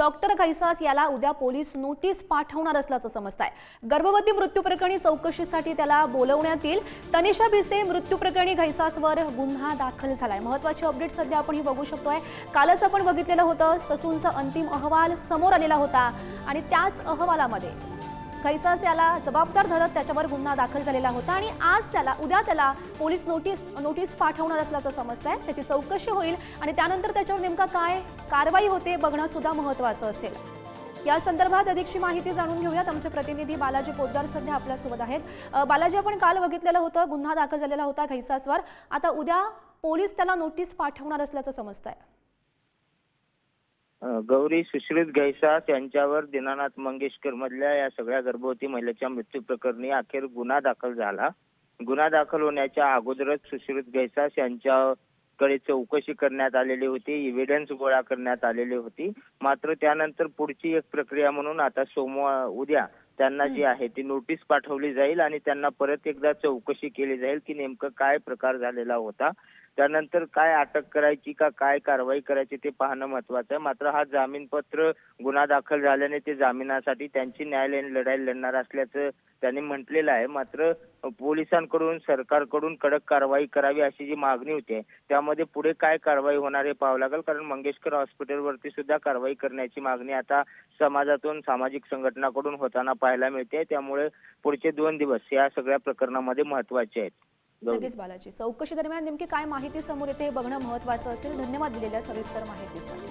Doctor Ghaisas याला उद्या police notice पाठवणार असल्याचं समजतंय। गर्भवती मृत्यू प्रकरणी चौकशीसाठी त्याला बोलवण्यात येईल। तनिषा भिसे मृत्यू प्रकरणी घैसासवर गुन्हा दाखल झालाय। महत्त्वाची अपडेट सध्या आपण ही बघू शकतोय। कालच आपण बघितलेलं होतं ससूनचा अंतिम अहवाल समोर आलेला होता आणि त्याच अहवालामध्ये घैसास याला जबाबदार धरत त्याच्यावर गुन्हा दाखल झालेला होता आणि उद्या त्याला पोलीस नोटीस पाठवणार असल्याचं समजतंय। त्याची चौकशी होईल आणि त्यानंतर त्याच्यावर नेमका काय कारवाई होते बघणं सुद्धा महत्त्वाचं असेल। या संदर्भात अधिकची माहिती जाणून घेऊयात। आमचे प्रतिनिधी बालाजी पोद्दार सध्या आपल्या सोबत आहेत। बालाजी, आपण काल बघितलेलं होतं गुन्हा दाखल झालेला होता घैसासवर, आता उद्या पोलीस त्याला नोटीस पाठवणार असल्याचं समजतंय। गौरी सुश्रुत घैसास यांच्यावर दीनानाथ मंगेशकर मधल्या या सगळ्या गर्भवती महिलेच्या मृत्यू प्रकरणी अखेर गुन्हा दाखल झाला। गुन्हा दाखल होण्याच्या अगोदरच सुश्रुत घैसास यांच्याकडे चौकशी करण्यात आलेली होती, एव्हिडन्स गोळा करण्यात आलेली होती। मात्र त्यानंतर पुढची एक प्रक्रिया म्हणून आता उद्या त्यांना जी आहे ती नोटीस पाठवली जाईल आणि त्यांना परत एकदा चौकशी केली जाईल की नेमकं काय प्रकार झालेला होता, त्यानंतर काय अटक करायची का काय कारवाई करायची ते पाहणं महत्त्वाचं आहे। मात्र हा जामीनपत्र गुन्हा दाखल झाल्याने ते जामिनासाठी त्यांची न्यायालयीन लढाई लढणार असल्याचं त्यांनी म्हटलेलं आहे। मात्र पोलिसांकडून सरकारकडून कडक कारवाई करावी अशी जी मागणी होती त्यामध्ये पुढे काय कारवाई होणार हे पाहावं लागेल, कारण मंगेशकर हॉस्पिटलवरती सुद्धा कारवाई करण्याची मागणी आता समाजातून सामाजिक संघटनाकडून होताना पाहायला मिळते। त्यामुळे पुढचे 2 दिवस या सगळ्या प्रकरणामध्ये महत्त्वाचे आहेत। नक्कीच बालाजी, चौकशी दरम्यान नेमकी काय माहिती समोर येते हे बघणं महत्त्वाचं असेल। धन्यवाद दिलेल्या सविस्तर माहितीसाठी।